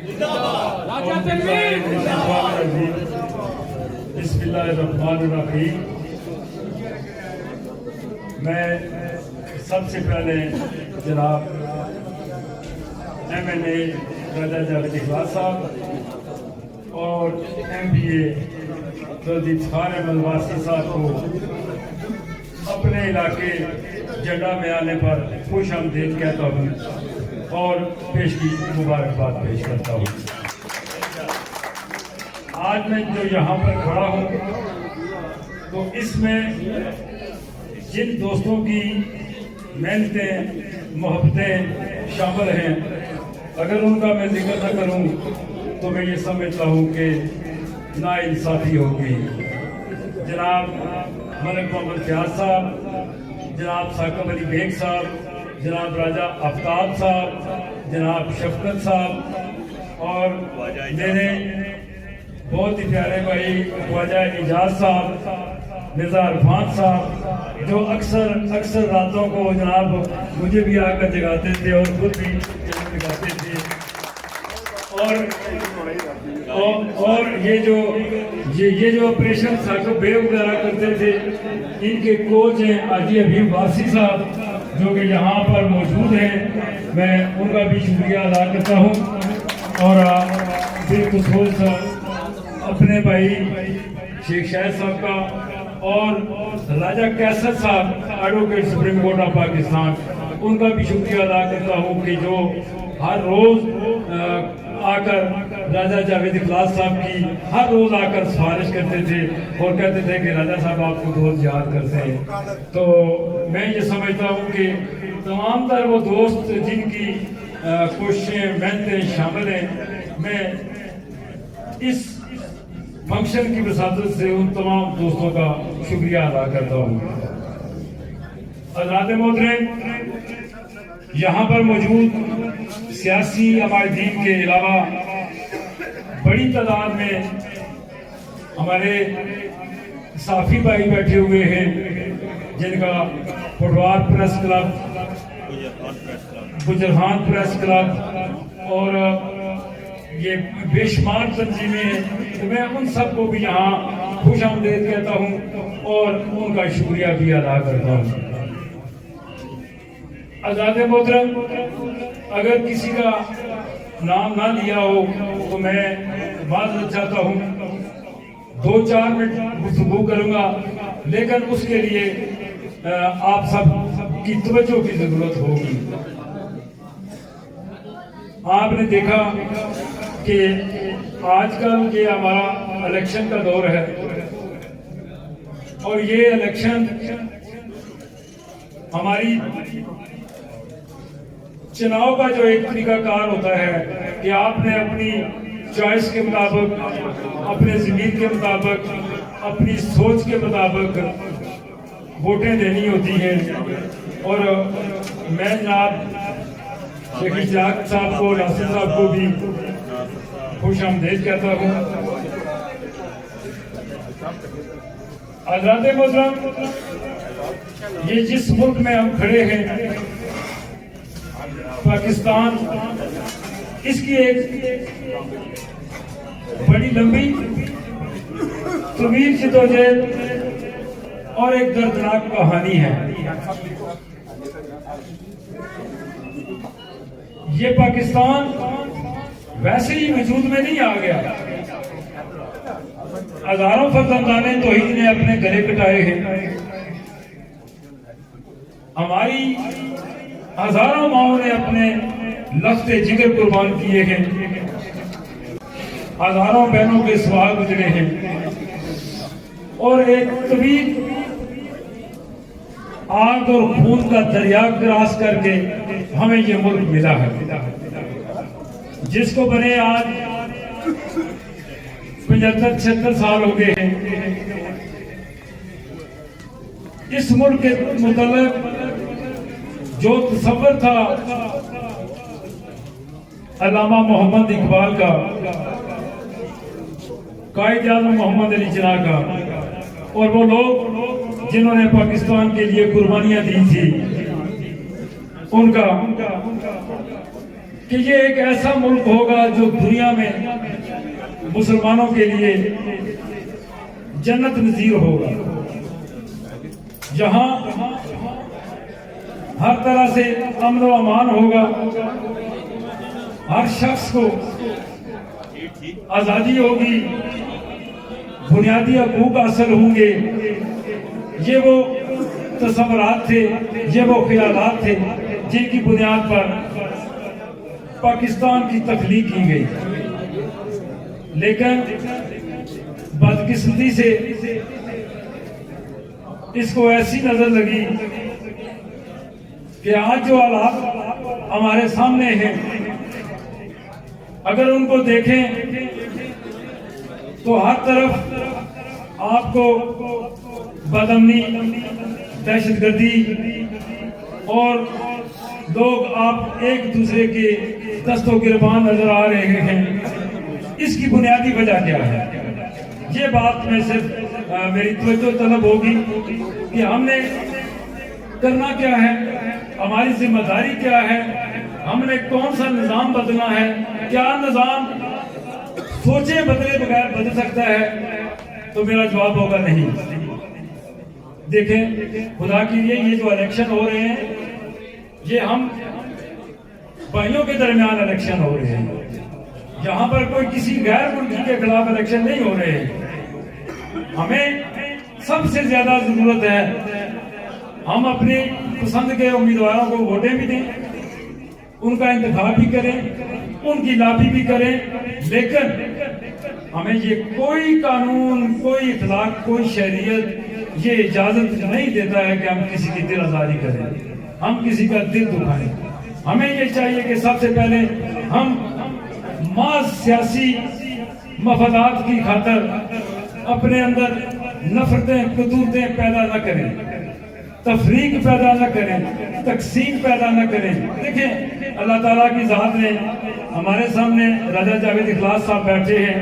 بسم اللہ الرحمن الرحیم. میں سب سے پہلے جناب MNA راجہ جاوید اقبال صاحب اور MBA کلدیپ خان احمد واسی صاحب کو اپنے علاقے جنڈا میں آنے پر خوش آمدید کہتا ہوں اور پیش کی مبارکباد پیش کرتا ہوں. آج میں جو یہاں پر کھڑا ہوں تو اس میں جن دوستوں کی محنتیں محبتیں شامل ہیں، اگر ان کا میں ذکر نہ کروں تو میں یہ سمجھتا ہوں کہ ناانصافی ہوگی. جناب ملک محمد فیاض صاحب، جناب ثاقب علی بیگ صاحب، جناب راجہ آفتاب صاحب، جناب شفقت صاحب اور میرے بہت ہی پیارے بھائی خواجہ اعجاز صاحب، مرزا عرفان صاحب، جو اکثر راتوں کو جناب مجھے بھی آ کر جگاتے تھے اور خود بھی جگاتے تھے. اور یہ جو آپریشن ثاقب بے وغیرہ کرتے تھے، ان کے کوچ ہیں حاجی حبیب واسی صاحب جو کہ یہاں پر موجود ہیں. میں ان کا بھی شکریہ ادا کرتا ہوں اور بالخصوص اپنے بھائی شیخ شاہد صاحب کا اور Raja Qaiser sahab advocate supreme court of Pakistan, ان کا بھی شکریہ ادا کرتا ہوں کہ جو ہر روز آ کر راجہ جاوید اقبال صاحب کی ہر روز آ کر سفارش کرتے تھے اور کہتے تھے کہ راجہ صاحب آپ کو دوست یاد کرتے ہیں. تو میں یہ سمجھتا ہوں کہ تمام تر وہ دوست جن کی کوششیں محنتیں شامل ہیں، میں اس فنکشن کی وساطت سے ان تمام دوستوں کا شکریہ ادا کرتا ہوں. حضرات محترم، یہاں پر موجود سیاسی عمائدین کے علاوہ بڑی تعداد میں ہمارے صحافی بھائی بیٹھے ہوئے ہیں، جن کا پٹوار پریس کلب، گجرخان پریس کلب اور یہ بے شمار تنظیمیں ہیں. تو میں ان سب کو بھی یہاں خوش آمدید کہتا ہوں اور ان کا شکریہ بھی ادا کرتا ہوں. حضرات محترم، اگر کسی کا نام نہ لیا ہو تو میں معذرت چاہتا ہوں. 2-4 منٹ گفتگو کروں گا، لیکن اس کے لیے آپ سب کی توجہ کی ضرورت ہوگی. آپ نے دیکھا کہ آج کل یہ ہمارا الیکشن کا دور ہے اور یہ الیکشن ہماری چناؤ کا جو ایک طریقہ کار ہوتا ہے کہ آپ نے اپنی چوائس کے مطابق، اپنے ضمیر کے مطابق، اپنی سوچ کے مطابق ووٹیں دینی ہوتی ہیں. اور میں جناب شیخ اشتیاق صاحب کو، ناصر صاحب کو بھی خوش آمدید کہتا ہوں. حضرات محترم، یہ جس ملک میں ہم کھڑے ہیں پاکستان، اس کی ایک بڑی لمبی طویل جدوجہد اور ایک دردناک کہانی ہے. یہ پاکستان ویسے ہی وجود میں نہیں آ گیا. ہزاروں فرزندان توحید نے اپنے گلے کٹائے ہیں، ہماری ہزاروں ماؤں نے اپنے لخت جگر قربان کیے ہیں، ہزاروں بہنوں کے سوال گزرے ہیں اور ایک طویل آگ اور خون کا دریا کراس کر کے ہمیں یہ ملک ملا ہے، جس کو بنے آج 75-76 سال ہو گئے ہیں. اس ملک کے متعلق جو تصور تھا علامہ محمد اقبال کا، قائد اعظم محمد علی جناح کا، اور وہ لوگ جنہوں نے پاکستان کے لیے قربانیاں دی تھی، ان کا کہ یہ ایک ایسا ملک ہوگا جو دنیا میں مسلمانوں کے لیے جنت نظیر ہوگا، جہاں ہر طرح سے امن و امان ہوگا، ہر شخص کو آزادی ہوگی، بنیادی حقوق حاصل ہوں گے۔ یہ وہ تصورات تھے، یہ وہ خیالات تھے جن کی بنیاد پر پاکستان کی تخلیق کی گئی، لیکن بدقسمتی سے اس کو ایسی نظر لگی کہ آج جو حالات ہمارے سامنے ہیں، اگر ان کو دیکھیں تو ہر طرف آپ کو بدامنی، دہشت گردی اور لوگ آپ ایک دوسرے کے دست و گریبان نظر آ رہے ہیں۔ اس کی بنیادی وجہ کیا ہے؟ یہ بات میں صرف میری توجہ طلب ہوگی کہ ہم نے کرنا کیا ہے، ہماری ذمہ داری کیا ہے، ہم نے کون سا نظام بدلنا ہے، کیا نظام سوچے بدلے بغیر بدل سکتا ہے؟ تو میرا جواب ہوگا نہیں۔ دیکھیں خدا کے لیے یہ جو الیکشن ہو رہے ہیں، یہ ہم بھائیوں کے درمیان الیکشن ہو رہے ہیں، یہاں پر کوئی کسی غیر ملکی کے خلاف الیکشن نہیں ہو رہے ہیں۔ ہمیں سب سے زیادہ ضرورت ہے ہم اپنی پسند کے امیدواروں کو ووٹیں بھی دیں، ان کا انتخاب بھی کریں، ان کی لابی بھی کریں، لیکن ہمیں یہ کوئی قانون، کوئی اخلاق، کوئی شریعت یہ اجازت نہیں دیتا ہے کہ ہم کسی کی دل آزاری کریں، ہم کسی کا دل دکھائیں۔ ہمیں یہ چاہیے کہ سب سے پہلے ہم محض سیاسی مفادات کی خاطر اپنے اندر نفرتیں، قدورتیں پیدا نہ کریں، تفریق پیدا نہ کریں، تقسیم پیدا نہ کریں۔ دیکھیں اللہ تعالیٰ کی ذات نے ہمارے سامنے راجہ جاوید اخلاص صاحب بیٹھے ہیں،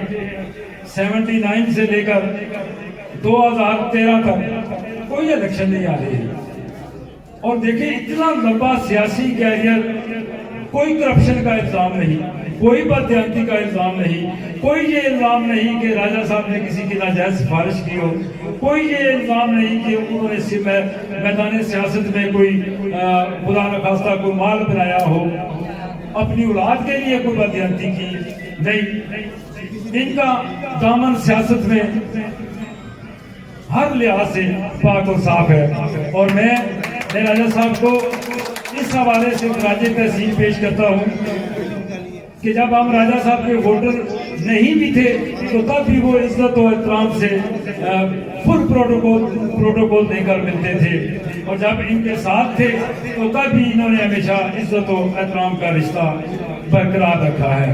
79 سے لے کر 2013 تک کوئی الیکشن نہیں آ رہی ہے، اور دیکھیں اتنا لمبا سیاسی کیریئر، کوئی کرپشن کا الزام نہیں، کوئی بددیانتی کا الزام نہیں، کوئی یہ الزام نہیں کہ راجہ صاحب نے کسی کی ناجائز سفارش کی ہو، کوئی یہ الزام نہیں کہ انہوں نے میدان سیاست میں کوئی خدا نخواستہ کوئی مال بنایا ہو، اپنی اولاد کے لیے کوئی بددیانتی کی نہیں۔ ان کا دامن سیاست میں ہر لحاظ سے پاک اور صاف ہے، اور میں راجہ صاحب کو اس حوالے سے خراج تحسین پیش کرتا ہوں کہ جب ہم راجہ صاحب کے ووٹر نہیں بھی تھے تو تب بھی وہ عزت و احترام سے فل پروٹوکول دے کر ملتے تھے، اور جب ان کے ساتھ تھے تو تب بھی انہوں نے ہمیشہ عزت و احترام کا رشتہ برقرار رکھا ہے۔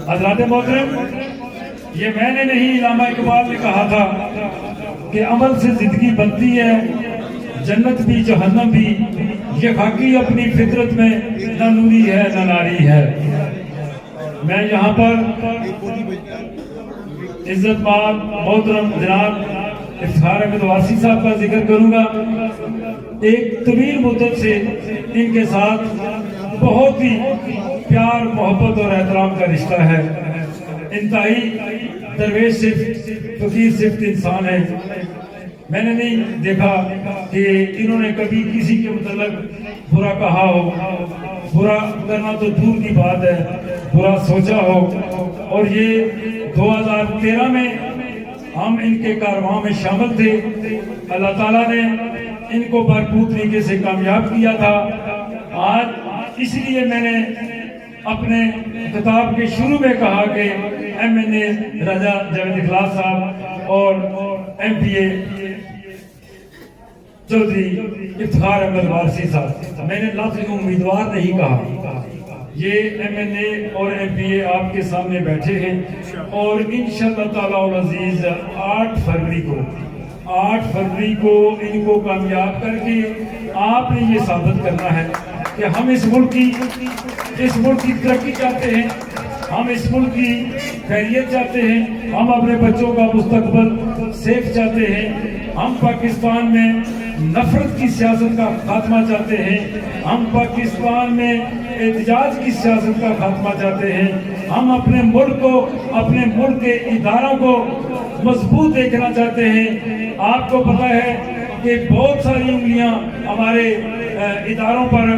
حضرات محترم، یہ میں نے نہیں، علامہ اقبال نے کہا تھا کہ عمل سے زندگی بنتی ہے، جنت بھی جہنم بھی، یہ خاکی اپنی فطرت میں نہ نوری ہے نہ ناری ہے۔ میں یہاں پر عزت مآب محترم جناب افتخار احمد وارثی صاحب کا ذکر کروں گا۔ ایک طویل مدت سے ان کے ساتھ بہت ہی پیار، محبت اور احترام کا رشتہ ہے۔ انتہائی درویش صفت، فقیر صفت انسان ہے۔ میں نے نہیں دیکھا کہ انہوں نے کبھی کسی کے متعلق برا کہا ہو، برا کرنا تو دور کی بات ہے، برا سوچا ہو۔ اور یہ 2013 میں ہم ان کے کارواں میں شامل تھے، اللہ تعالیٰ نے ان کو بھرپور طریقے سے کامیاب کیا تھا۔ آج اس لیے میں نے اپنے خطاب کے شروع میں کہا کہ ایم این اے راجہ جاوید اخلاص صاحب اور ایم پی اے چودھری افتخار احمد وارثی صاحب، میں نے لفظ امیدوار نہیں کہا، یہ ایم این اے اور ایم پی اے آپ کے سامنے بیٹھے ہیں، اور انشاءاللہ تعالی العزیز 8 فروری کو ان کو کامیاب کر کے آپ نے یہ ثابت کرنا ہے کہ ہم اس ملک کی ترقی چاہتے ہیں، ہم اس ملک کی خیریت چاہتے ہیں، ہم اپنے بچوں کا مستقبل سیف چاہتے ہیں، ہم پاکستان میں نفرت کی سیاست کا خاتمہ چاہتے ہیں، ہم پاکستان میں احتجاج کی سیاست کا خاتمہ چاہتے ہیں، ہم اپنے ملک کو، اپنے ملک کے اداروں کو مضبوط دیکھنا چاہتے ہیں۔ آپ کو پتہ ہے کہ بہت ساری انگلیاں ہمارے اداروں پر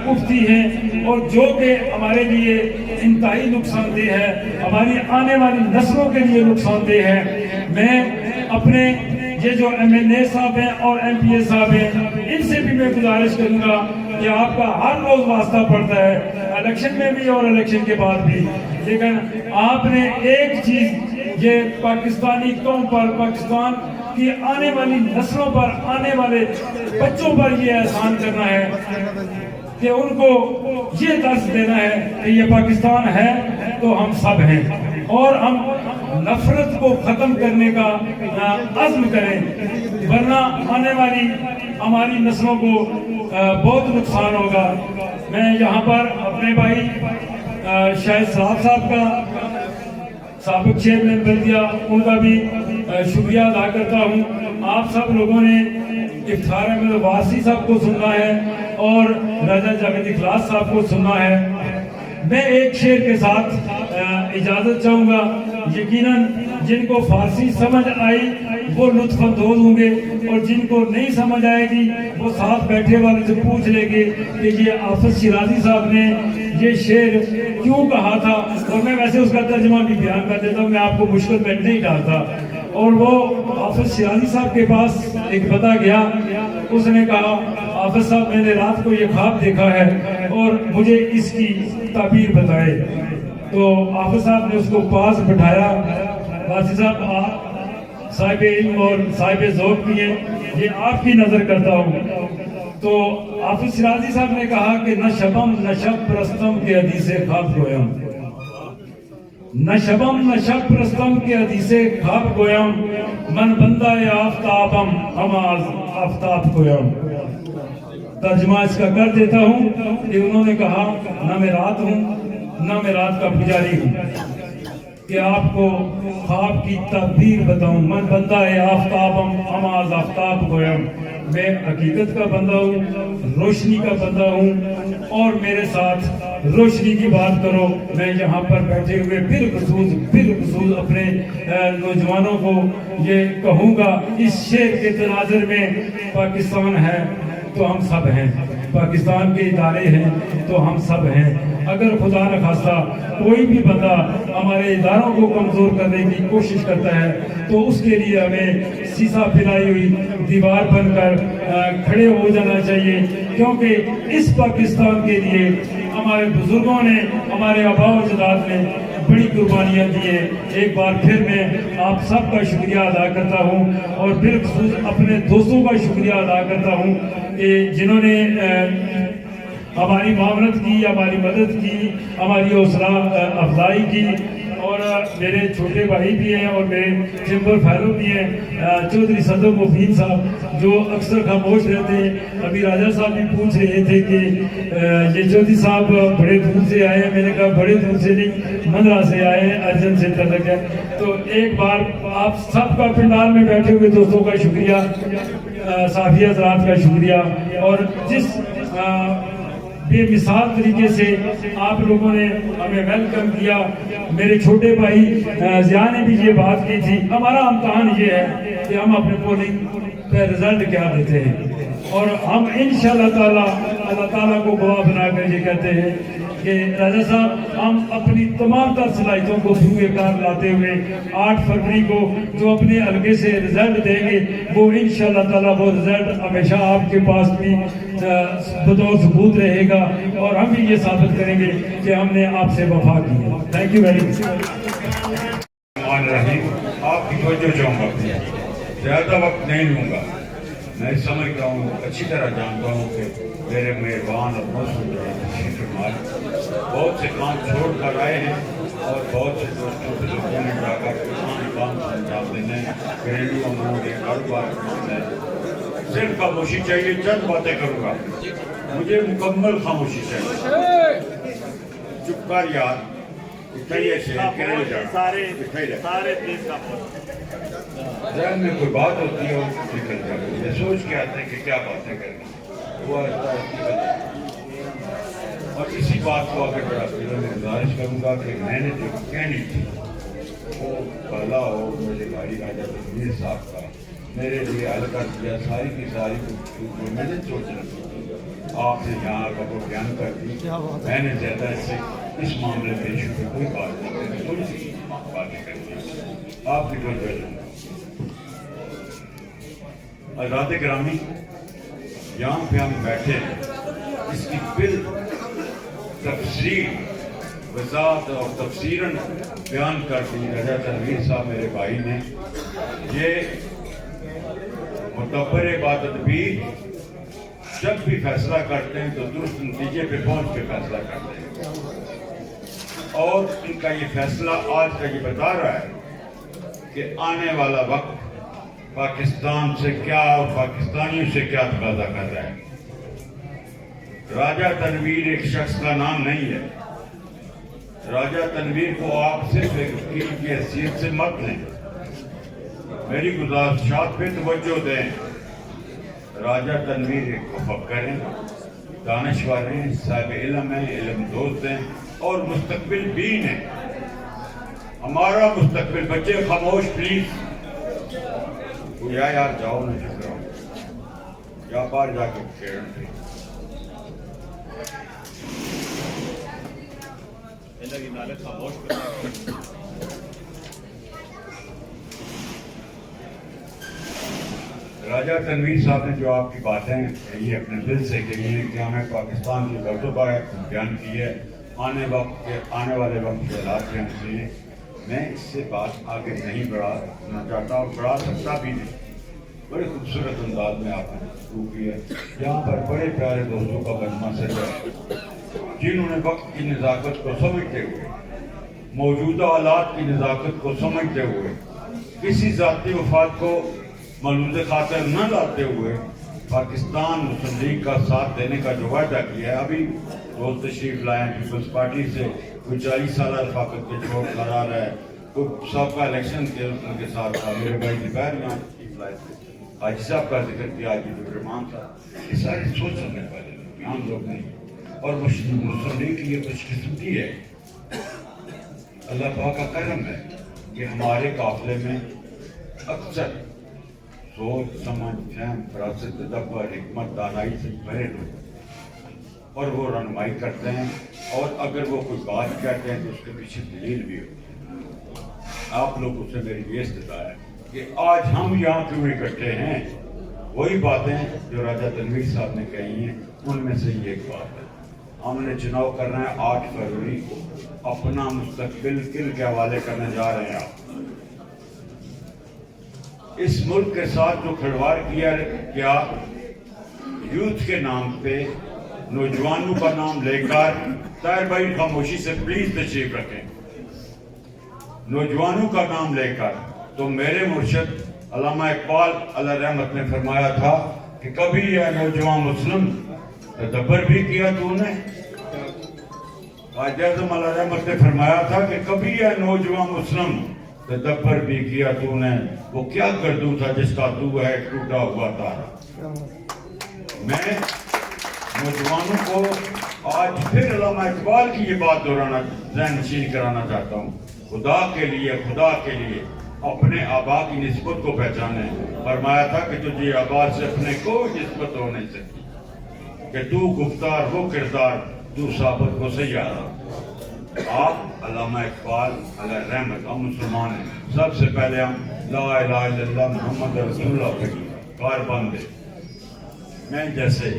اٹھتی ہیں اور جو کہ ہمارے لیے انتہائی نقصان دہ ہے، ہماری آنے والی نسلوں کے لیے نقصان دہ ہے۔ میں اپنے یہ جو MLA صاحب ہیں اور MP صاحب ہیں، ان سے بھی میں گزارش کروں گا کہ آپ کا ہر روز واسطہ پڑتا ہے، الیکشن میں بھی اور الیکشن کے بعد بھی، لیکن آپ نے ایک چیز یہ پاکستانی قوم پر، پاکستان کی آنے والی نسلوں پر، آنے والے بچوں پر یہ احسان کرنا ہے کہ ان کو یہ درس دینا ہے کہ یہ پاکستان ہے تو ہم سب ہیں، اور ہم نفرت کو ختم کرنے کا عزم کریں، ورنہ آنے والی ہماری نسلوں کو بہت نقصان ہوگا۔ میں یہاں پر اپنے بھائی شاہد صاحب کا، سابق چیئرمین بلدیہ، ان کا بھی شکریہ ادا کرتا ہوں۔ آپ سب لوگوں نے افتخار احمد واسی صاحب کو سننا ہے اور راجہ جاوید اخلاص صاحب کو سننا ہے۔ میں ایک شعر کے ساتھ اجازت چاہوں گا، یقیناً جن کو فارسی سمجھ آئی وہ لطف اندوز ہوں گے، اور جن کو نہیں سمجھ آئے گی وہ ساتھ بیٹھے والے سے پوچھ لیں گے کہ یہ حافظ شیرازی صاحب نے یہ شعر کیوں کہا تھا، اور میں ویسے اس کا ترجمہ بھی بیان کر دیتا ہوں، میں آپ کو مشکل میں نہیں ڈالتا۔ اور وہ حافظ شیرازی صاحب کے پاس ایک بندہ گیا، اس نے کہا حافظ صاحب میں نے رات کو یہ خواب دیکھا ہے اور مجھے اس کی تعبیر بتائے۔ تو حافظ صاحب نے اس کو پاس بٹھایا، واسی صاحب آپ صاحب علم اور صاحب ذوق بھی ہیں، یہ آپ کی نظر کرتا ہوں۔ تو حافظ شیرازی صاحب نے کہا کہ نہ شبم نہ شب پرستم کے حدیث خواب گویم، نہ شبم نہ شب پرستم کے حدیث خواب گویم، من بندہ آفتابم ہم آز آفتاب گویم۔ ترجمہ اس کا کر دیتا ہوں کہ انہوں نے کہا نہ میں رات ہوں نہ میں رات کا پجاری ہوں کہ آپ کو خواب کی تعبیر بتاؤں، من بندہ آفتابم ہم آز آفتاب گویم، میں حقیقت کا بندہ ہوں، روشنی کا بندہ ہوں، اور میرے ساتھ روشنی کی بات کرو۔ میں یہاں پر بیٹھے ہوئے بالخصوص اپنے نوجوانوں کو یہ کہوں گا، اس شعر کے تناظر میں پاکستان ہے تو ہم سب ہیں، پاکستان کے ادارے ہیں تو ہم سب ہیں۔ اگر خدا نخواستہ کوئی بھی بندہ ہمارے اداروں کو کمزور کرنے کی کوشش کرتا ہے تو اس کے لیے ہمیں سیسا پھیلائی ہوئی دیوار بن کر کھڑے ہو جانا چاہیے، کیونکہ اس پاکستان کے لیے ہمارے بزرگوں نے، ہمارے آباء و اجداد نے بڑی قربانیاں دی ہیں۔ ایک بار پھر میں آپ سب کا شکریہ ادا کرتا ہوں، اور بالخصوص اپنے دوستوں کا شکریہ ادا کرتا ہوں کہ جنہوں نے ہماری معاونت کی، ہماری مدد کی، ہماری حوصلہ افزائی کی، اور میرے چھوٹے بھائی بھی ہیں اور میرے چیمبر فیلو بھی ہیں، چودھری صدر مفید صاحب جو اکثر خاموش رہتے ہیں۔ ابھی راجہ صاحب بھی پوچھ رہے تھے کہ یہ چودھری صاحب بڑے دور سے آئے ہیں، میں نے کہا بڑے دور سے نہیں، مندرہ سے آئے ہیں، ارجن سے تعلق ہے۔ تو ایک بار آپ سب کا پنڈال میں بیٹھے ہوئے دوستوں کا شکریہ، صحافی حضرات کا شکریہ، اور جس بے مثال طریقے سے آپ لوگوں نے ہمیں ویلکم کیا۔ میرے چھوٹے بھائی ضیاء نے بھی یہ بات کی تھی، ہمارا امتحان یہ ہے کہ ہم اپنے پولنگ پہ رزلٹ کیا دیتے ہیں، اور ہم انشاءاللہ تعالی اللہ تعالیٰ کو گواہ بنا کر یہ کہتے ہیں کہ راجہ صاحب ہم اپنی تمام تر صلاحیتوں کو دھوئے کار لاتے ہوئے 8 فروری کو جو اپنے حلقے سے رزلٹ دیں گے وہ انشاءاللہ تعالیٰ وہ رزلٹ ہمیشہ آپ کے پاس بھی بطور ثبوت رہے گا، اور ہم بھی یہ ثابت کریں گے کہ ہم نے آپ سے وفا کی ہے۔ Thank you very much. آپ کی توجہ چاہوں گا، زیادہ وقت نہیں لوں گا۔ میں سمجھتا ہوں، اچھی طرح جانتا ہوں کہ میرے مہربان اور مسعود بہت سے کام چھوڑ کر آئے ہیں، اور بہت سے دوستوں سے لوگوں نے جا کر کام انجام دینے، گھریلو امور کے کاروبار کرنے۔ صرف خاموشی چاہیے، چند باتیں کروں گا، مجھے مکمل خاموشی چاہیے۔ چپ کر یار، ذہن میں کوئی بات ہوتی ہے اور نکل جاتی ہے، سوچ کے آتے ہیں کہ کیا باتیں کریں، وہ اور اسی بات کو آگے بڑھاتے ہوئے میں گزارش کروں گا کہ میں نے جو کہنی تھی وہ پہلا ہو میرے بھائی راجہ تنویر صاحب کا میرے لیے حل کر دیا ساری کی ساری جو میں نے سوچ رکھی آپ نے یہاں کا وہ بیان کر دی. میں نے زیادہ اس معاملے پہ ایشو پہ کوئی بات نہیں کرنی, تھوڑی سی باتیں کرنی ہے آپ کی کوئی وجہ نہیں. حضرات گرامی, یہاں پہ ہم بیٹھے ہیں, اس کی بل تفصیل وضاحت اور تفسیراً بیان کر دی راجہ تنویر صاحب میرے بھائی نے. یہ متبر عبادت بھی جب بھی فیصلہ کرتے ہیں تو درست نتیجے پہ پہنچ کے فیصلہ کرتے ہیں, اور ان کا یہ فیصلہ آج کا یہ بتا رہا ہے کہ آنے والا وقت پاکستان سے کیا اور پاکستانیوں سے کیا تقاضا کر رہا ہے. راجہ تنویر ایک شخص کا نام نہیں ہے. راجہ تنویر کو آپ صرف ایک وکیل کی حیثیت سے مت لیں, میری گزارشات پہ توجہ دیں. راجہ تنویر ایک مفکر ہیں, دانشور ہیں, صاحب علم ہیں, علم دوست ہیں اور مستقبل بین ہیں. ہمارا مستقبل. بچے خاموش پلیز. یار جاؤ نہ چپ رہو, یا باہر جا کے کھیل. راجہ تنویر صاحب نے جو آپ کی باتیں یہ اپنے دل سے کہی ہیں کہ ہمیں پاکستان کی درد و بیان کی ہے, آنے والے وقت کے حالات کے نتیجے میں اس سے بات آگے نہیں بڑھانا چاہتا اور بڑھا سکتا بھی نہیں. بڑے خوبصورت انداز میں آپ نے شروع کی ہے. یہاں پر بڑے پیارے دوستوں کا مجمع سجا جنہوں نے وقت کی نزاکت کو سمجھتے ہوئے, موجودہ حالات کی نزاکت کو سمجھتے ہوئے, کسی ذاتی مفاد کو ملحوظ خاطر نہ لاتے ہوئے پاکستان مسلم لیگ کا ساتھ دینے کا جو وعدہ کیا ہے. ابھی روز تشریف لائے ہیں پیپلز پارٹی سے, کوئی 40 سالہ رفاقت کے چھوڑ قرار ہے, کوئی سابقہ الیکشن کے ان کے ساتھ تھا. میرے بھائی دوپہر یہاں تشریف لائے تھے, حاجی صاحب کا ذکر کیا, حاجی الرحمان صاحب. یہ سارے سوچ سکنے والے لوگ, عام لوگ نہیں. اور مسلم لیگ کی یہ خوش قسمتی ہے, اللہ پاک کا کرم ہے کہ ہمارے قافلے میں اکثر سوچ سمجھ فہم فراست تدبر حکمت دانائی سے بھرے لوگ, اور وہ رہنمائی کرتے ہیں, اور اگر وہ کوئی بات کہتے ہیں تو اس کے پیچھے دلیل بھی ہوتی ہے. آپ لوگوں سے میری یہ استدعا ہے کہ آج ہم یہاں کیوں اکٹھے ہیں, وہی باتیں جو راجہ تنویر صاحب نے کہی ہیں ان میں سے یہ ایک بات ہے. ہم نے چناؤ کرنا ہے 8 فروری کو, اپنا مستقبل کن کے حوالے کرنے جا رہے ہیں. آپ اس ملک کے ساتھ جو کھلواڑ کیا یوتھ کے نام پہ, نوجوانوں کا نام لے کر, طاہر بھائی خاموشی سے پلیز تشریف رکھیں, نوجوانوں کا نام لے کر. تو میرے مرشد علامہ اقبال علیہ رحمت نے فرمایا تھا کہ کبھی یہ نوجوان مسلم تدبر بھی کیا تو نے. قائد اعظم علیہ رحمت نے فرمایا تھا کہ کبھی یہ نوجوان مسلم تدبر بھی کیا تو نے, وہ کیا گردوں تھا جس کا تو ہے ٹوٹا ہوا تارا. میں نوجوانوں کو آج پھر علامہ اقبال کی یہ بات دہرانا, ذہن نشین کرانا چاہتا ہوں. خدا کے لیے اپنے آبا کی نسبت کو پہچانے. فرمایا تھا کہ تجھے آبا سے اپنے کوئی نسبت ہو نہیں سکتی, کہ تو گفتار وہ کردار تو ثابت کو سیارہ. آپ علامہ اقبال علیہ رحمت, ہم مسلمان ہیں, سب سے پہلے ہم لا الہ الا اللہ محمد رسول اللہ پہ کار باندھے. میں جیسے,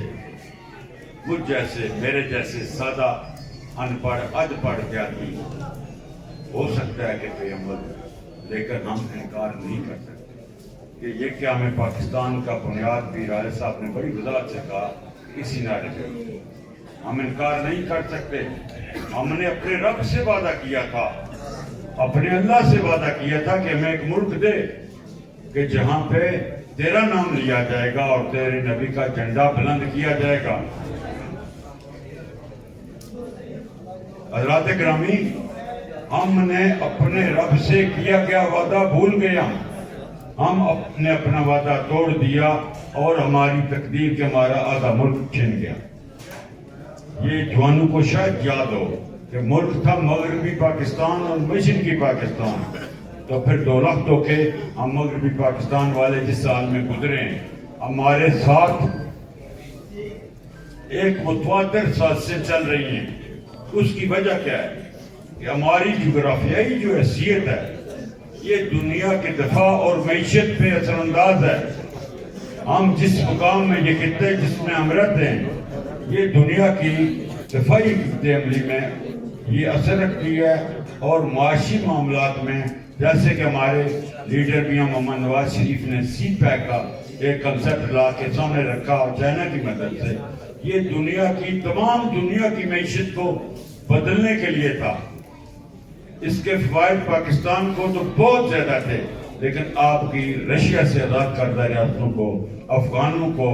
مجھ جیسے, میرے جیسے سادہ ان پڑھ اد پڑھ کے آدمی ہو سکتا ہے کہ بے عمل, لیکن ہم انکار نہیں کر سکتے کہ یہ کہ ہمیں پاکستان کا بنیاد بھی راجہ صاحب نے بڑی وضاحت سے کہا اسی نعرے پہ. ہم انکار نہیں کر سکتے. ہم نے اپنے رب سے وعدہ کیا تھا, اپنے اللہ سے وعدہ کیا تھا کہ ہمیں ایک ملک دے کہ جہاں پہ تیرا نام لیا جائے گا اور تیرے نبی کا جھنڈا بلند کیا جائے گا. حضرات گرامی, ہم نے اپنے رب سے کیا گیا وعدہ بھول گئے. ہم نے اپنا وعدہ توڑ دیا اور ہماری تقدیر کے ہمارا آدھا ملک چھن گیا. یہ جوانوں کو شاید یاد ہو کہ ملک تھا مغربی پاکستان اور مشرقی کی پاکستان، تو پھر 2 لاکھ ہو کے ہم مغربی پاکستان والے جس سال میں گزرے ہیں، ہمارے ساتھ ایک متواتر سازشیں چل رہی ہیں۔ اس کی وجہ کیا ہے کہ ہماری جغرافیائی جو حیثیت ہے یہ دنیا کے دفاع اور معیشت پہ اثر انداز ہے۔ ہم جس مقام میں یہ خطے جس میں ہم رہتے ہیں، یہ دنیا کی دفاعی خطے عملی میں یہ اثر رکھتی ہے، اور معاشی معاملات میں جیسے کہ ہمارے لیڈر میاں محمد نواز شریف نے سی پیک کا ایک کنسپٹ لا کے سامنے رکھا چائنا کی مدد سے، یہ دنیا کی تمام دنیا کی معیشت کو بدلنے کے لیے تھا۔ اس کے فوائد پاکستان کو تو بہت زیادہ تھے، لیکن آپ کی رشیا سے آزاد کردہ ریاستوں کو، افغانوں کو،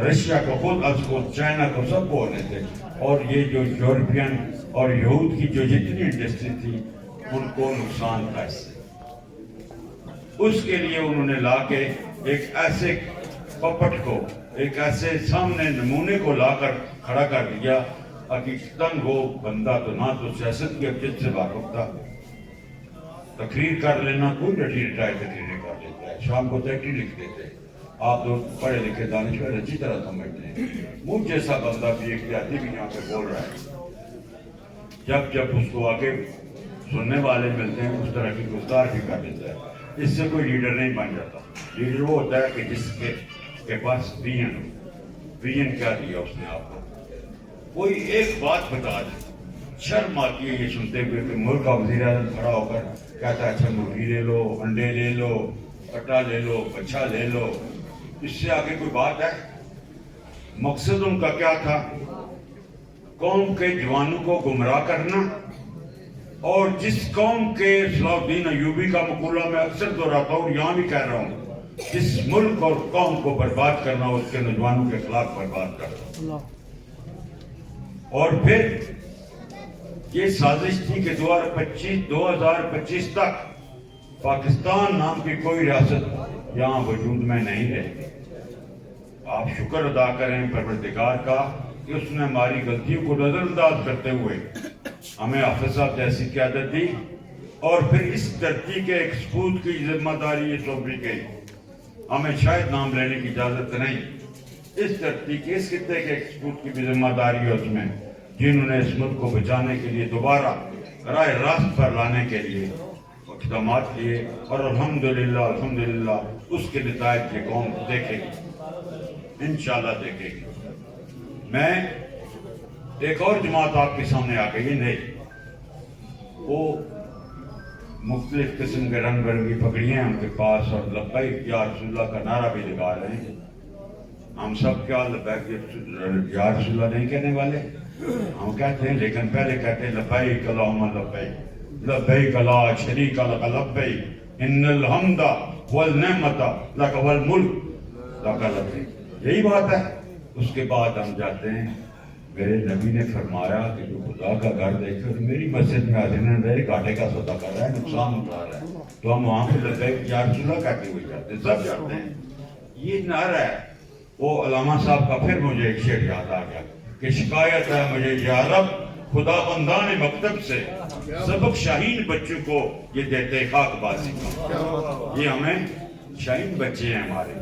رشیا کو خود از خود، چائنا کو، سب کو ہونے تھے، اور یہ جو یورپین اور یہود کی جو جتنی انڈسٹری تھی ان کو نقصان تھا اس سے۔ اس کے لیے انہوں نے لا کے ایک ایسے پپٹ کو، ایک ایسے سامنے نمونے کو لا کر کھڑا کر دیا، حقیقتاً وہ بندہ تو نہ تو سیاست کی ابجد سے واقف تھا، تقریر کر لینا، کوئی رٹی رٹائی تقریریں کر لیتا ہے، شام کو تحریر لکھ دیتے ہیں، آپ لوگ پڑھے لکھے دانشور اچھی طرح سمجھتے ہیں، مجھ جیسا بندہ بھی ایک دیہاتی بھی یہاں پہ بول رہا ہے، جب اس کو آگے سننے والے ملتے ہیں اس طرح کی گفتار بھی کر لیتا ہے۔ اس سے کوئی لیڈر نہیں بن جاتا۔ لیڈر وہ ہوتا ہے کہ جس کے پاس ویژن کیا دیا اس نے آپ کو، کوئی ایک بات بتا دے۔ شرم آتی ہے یہ سنتے ہوئے کہ ملک کا وزیر اعظم کھڑا ہو کر کہتا ہے اچھا مرغی لے لو، انڈے لے لو، کٹا لے لو، بچہ لے لو، اس سے آگے کوئی بات ہے؟ مقصد ان کا کیا تھا؟ قوم کے جوانوں کو گمراہ کرنا، اور جس قوم کے صلاح الدین ایوبی کا مقولہ میں اکثر دہراتا ہوں اور یہاں بھی کہہ رہا ہوں، جس ملک اور قوم کو برباد کرنا اس کے نوجوانوں کے خلاف برباد کرنا۔ اور پھر یہ سازش تھی کہ 2025 تک پاکستان نام کی کوئی ریاست یہاں وجود میں نہیں رہے۔ آپ شکر ادا کریں پروردگار کا کہ اس نے ہماری غلطیوں کو نظر انداز کرتے ہوئے ہمیں حافظ صاحب جیسی قیادت دی، اور پھر اس دھرتی کے ایک سپوت کی ذمہ داری یہ سونپی گئی۔ ہمیں شاید نام لینے کی اجازت نہیں، اس دھرتی کے، اس خطے کے ایک سپوت کی بھی ذمہ داری ہے اس میں، جنہوں نے اس ملک کو بچانے کے لیے دوبارہ راہ راست پر لانے کے لیے اقدامات کیے، اور الحمدللہ اس کے نتائج یہ قوم دیکھے گی، انشاءاللہ دیکھے گی۔ میں ایک اور جماعت آپ کے سامنے آ گئی نہیں، وہ مختلف قسم کے رنگ برنگی پگڑیاں ہیں ان کے پاس، اور لبیک یا رسول اللہ کا نعرہ بھی لگا رہے ہیں۔ ہم سب کیا لبیک یا رسول اللہ نہیں کہنے والے؟ ہم کہتے ہیں، لیکن پہلے کہتے ہیں لبیک اللہم لبیک، لبیک لا شریک لک لبیک، ان الحمد والنعمت لک والملک لک لبیک۔ یہی بات ہے۔ اس کے بعد ہم جاتے ہیں، میرے نبی نے فرمایا کہ جو خدا کا گھر دیکھے اور میری مسجد میں حاضر نہ رہے، گھاٹے کا سودا کر رہا ہے، نقصان اٹھا رہا ہے، تو ہم وہاں پہ لبیک یا رسول اللہ کہتے ہوئے جاتے ہیں، سب جاتے ہیں۔ یہ نعرہ ہے۔ وہ علامہ صاحب کا پھر مجھے ایک شعر یاد آ گیا کہ شکایت ہے مجھے یا رب خدا بندان مکتب سے، سبق شاہین بچوں کو یہ دیتے خاک بازی کا۔ یہ ہمیں شاہین بچے ہیں ہمارے۔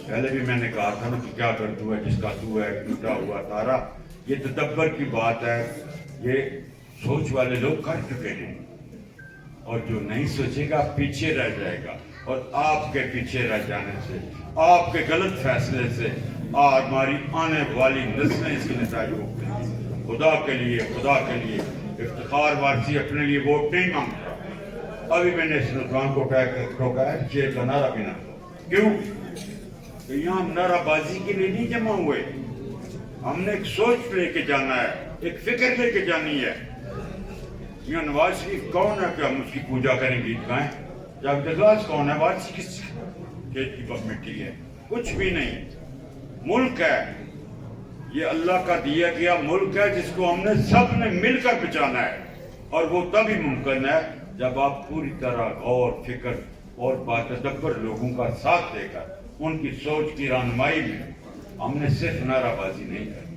پہلے بھی میں نے کہا تھا نا کہ کیا کر تو ہے جس کا تو ہے ٹوٹا ہوا تارا، یہ تدبر کی بات ہے، یہ سوچ والے لوگ کر چکے ہیں، اور جو نہیں سوچے گا پیچھے رہ جائے گا، اور آپ کے پیچھے رہ جانے سے، آپ کے غلط فیصلے سے ہماری آنے والی نسلیں اس کے نتائج بھگتیں گی۔ خدا کے لیے افتخار وارثی اپنے لیے ووٹ نہیں مانگتا۔ ابھی میں نے اس نوجوان کو ٹوکا ہے شیر کا نعرہ بھی نہ دو۔ کیوں؟ کہ یہاں ہم نعرہ بازی کے لیے نہیں جمع ہوئے، ہم نے ایک سوچ لے کے جانا ہے، ایک فکر لے کے جانی ہے۔ میاں نواز شریف کون ہے کہ ہم اس کی پوجا کریں، گیت گائیں؟ جب اجلاس کون ہے؟ وارثی کس کھیت کی بک مٹی ہے؟ کچھ بھی نہیں۔ ملک ہے یہ، اللہ کا دیا گیا ملک ہے جس کو ہم نے سب نے مل کر بچانا ہے، اور وہ تبھی ممکن ہے جب آپ پوری طرح غور فکر اور باتدبر لوگوں کا ساتھ دے کر ان کی سوچ کی رہنمائی میں، ہم نے صرف نعرہ بازی نہیں کرنی۔